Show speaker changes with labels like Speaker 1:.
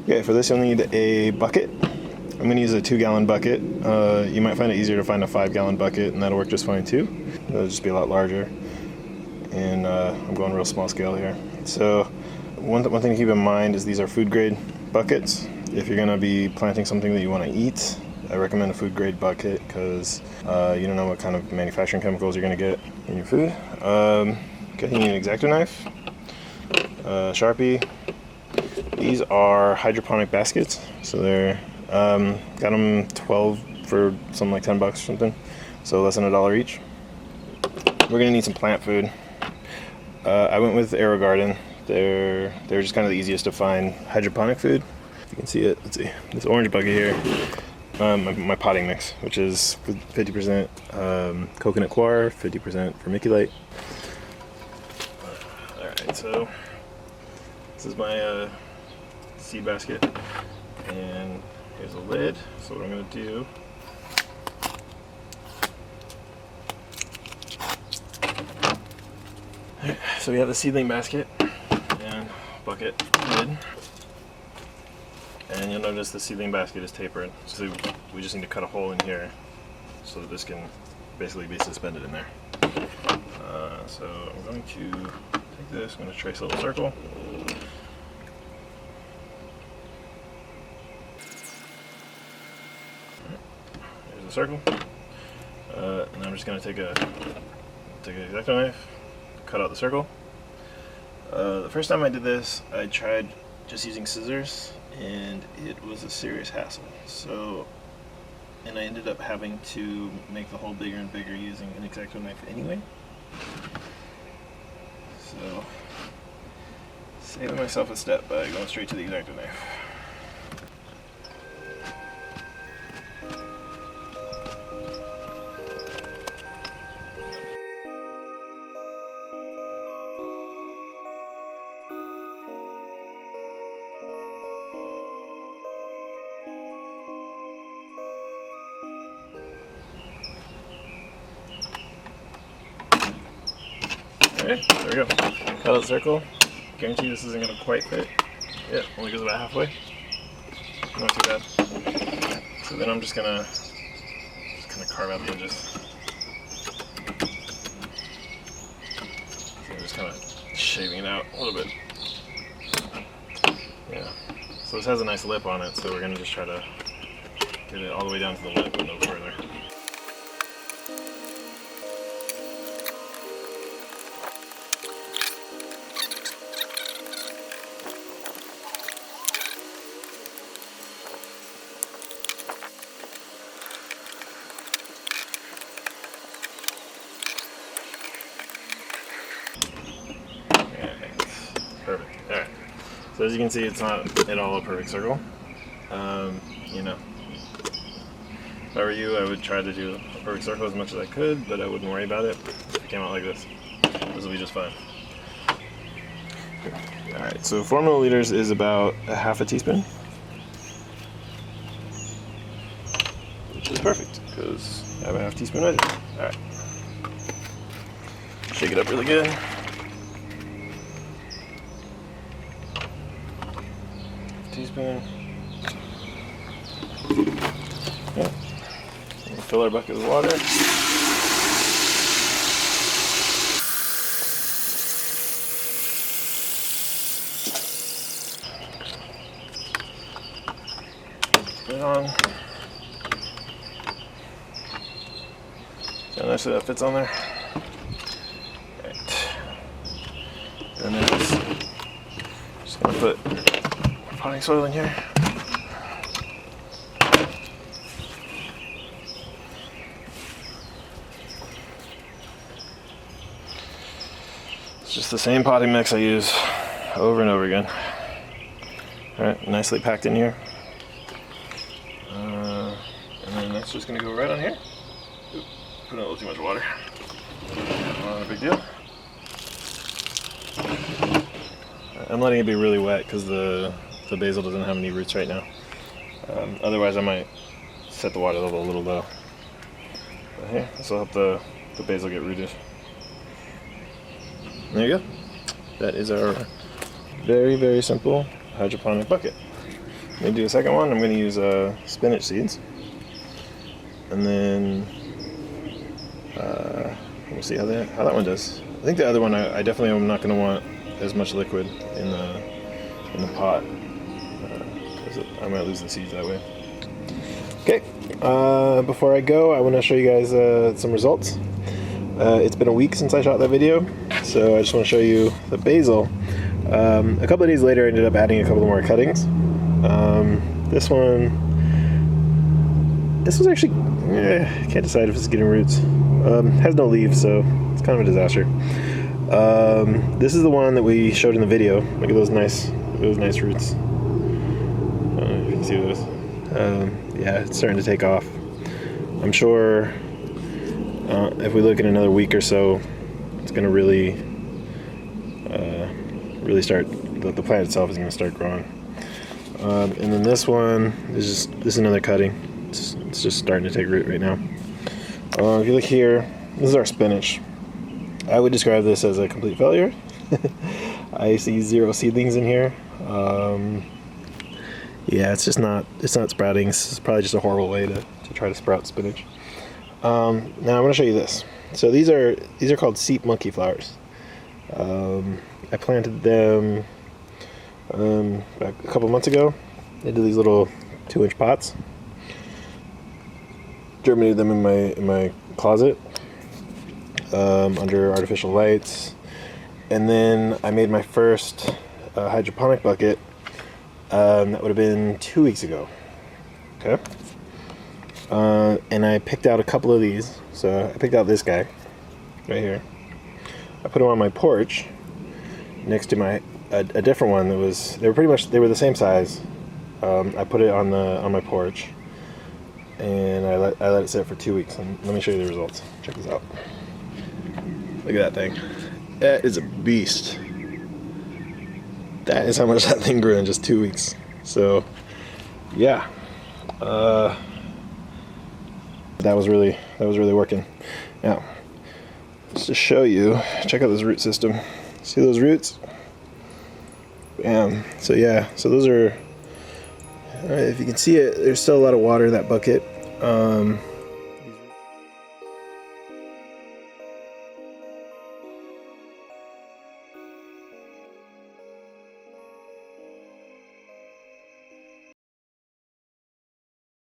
Speaker 1: Okay, for this you'll need a bucket. I'm going to use a 2-gallon bucket. You might find it easier to find a 5-gallon bucket, and that'll work just fine too. It'll just be a lot larger. And I'm going real small scale here. So one thing to keep in mind is these are food grade buckets. If you're going to be planting something that you want to eat, I recommend a food grade bucket because you don't know what kind of manufacturing chemicals you're going to get in your food. Okay, you need an X-Acto knife, Sharpie. These are hydroponic baskets, so they're got them 12 for something like 10 bucks or something, so less than $1 each. We're gonna need some plant food. I went with AeroGarden. They're just kind of the easiest to find hydroponic food. If you can see it, let's see this orange bucket here. My potting mix, which is 50% coconut coir, 50% vermiculite. All right, so this is my seed basket, and here's a lid. So what I'm going to do, so we have the seedling basket and bucket lid, and you'll notice the seedling basket is tapered, so we just need to cut a hole in here so that this can basically be suspended in there. So I'm going to take this, I'm going to trace a little circle. There's a circle. And I'm just going to take an X-Acto knife, cut out the circle. The first time I did this, I tried just using scissors, and it was a serious hassle. And I ended up having to make the hole bigger and bigger using an X-Acto knife anyway. So, saving myself a step by going straight to the X-Acto knife. Okay, there we go. Cut out the circle. Guarantee this isn't going to quite fit. Yeah, only goes about halfway. Not too bad. So then I'm just gonna carve out the edges. So I'm just kind of shaving it out a little bit. Yeah. So this has a nice lip on it, so we're gonna just try to get it all the way down to the lip and no further. Perfect. Alright. So as you can see, it's not at all a perfect circle. You know, if I were you, I would try to do a perfect circle as much as I could, but I wouldn't worry about it. If it came out like this, this will be just fine. Alright, so 4 milliliters is about a half a teaspoon. Which is perfect, because I have a half teaspoon right there. Alright. Shake it up really good. Teaspoon. Yeah. We'll fill our bucket with water. Put it on. So nicely that fits on there. Right. And then just gonna put potting soil in here. It's just the same potting mix I use over and over again. Alright, nicely packed in here. And then that's just going to go right on here. Oop, put in a little too much water. Not a big deal. I'm letting it be really wet because the basil doesn't have any roots right now. Otherwise I might set the water level a little low. But here, this will help the basil get rooted. There you go. That is our very, very simple hydroponic bucket. I'm gonna do a second one. I'm gonna use spinach seeds, and then we'll see how that one does. I think the other one I definitely am not gonna want as much liquid in the pot. I might lose the seeds that way. Okay, before I go, I want to show you guys some results. It's been a week since I shot that video, so I just want to show you the basil. A couple of days later, I ended up adding a couple more cuttings. This was actually, can't decide if it's getting roots. Has no leaves, so it's kind of a disaster. This is the one that we showed in the video. Look at those nice roots. I don't know if you can see those. Yeah, it's starting to take off. I'm sure if we look in another week or so, it's going to really start. The plant itself is going to start growing. And then this one is another cutting. It's just starting to take root right now. If you look here, this is our spinach. I would describe this as a complete failure. I see 0 seedlings in here. Yeah, it's not sprouting. It's probably just a horrible way to try to sprout spinach. Now I'm going to show you this. So these are called seep monkey flowers. I planted them back a couple months ago into these little 2-inch pots. Germinated them in my closet under artificial lights, and then I made my first hydroponic bucket. That would have been 2 weeks ago. Okay. And I picked out a couple of these. So I picked out this guy right here. I put him on my porch next to a different one that was, they were the same size. I put it on my porch, and I let it sit for 2 weeks. And let me show you the results. Check this out. Look at that thing. That is a beast. That is how much that thing grew in just 2 weeks. So, yeah, that was really working. Now, just to show you, check out this root system. See those roots? Bam. So yeah, so those are. If you can see it, there's still a lot of water in that bucket.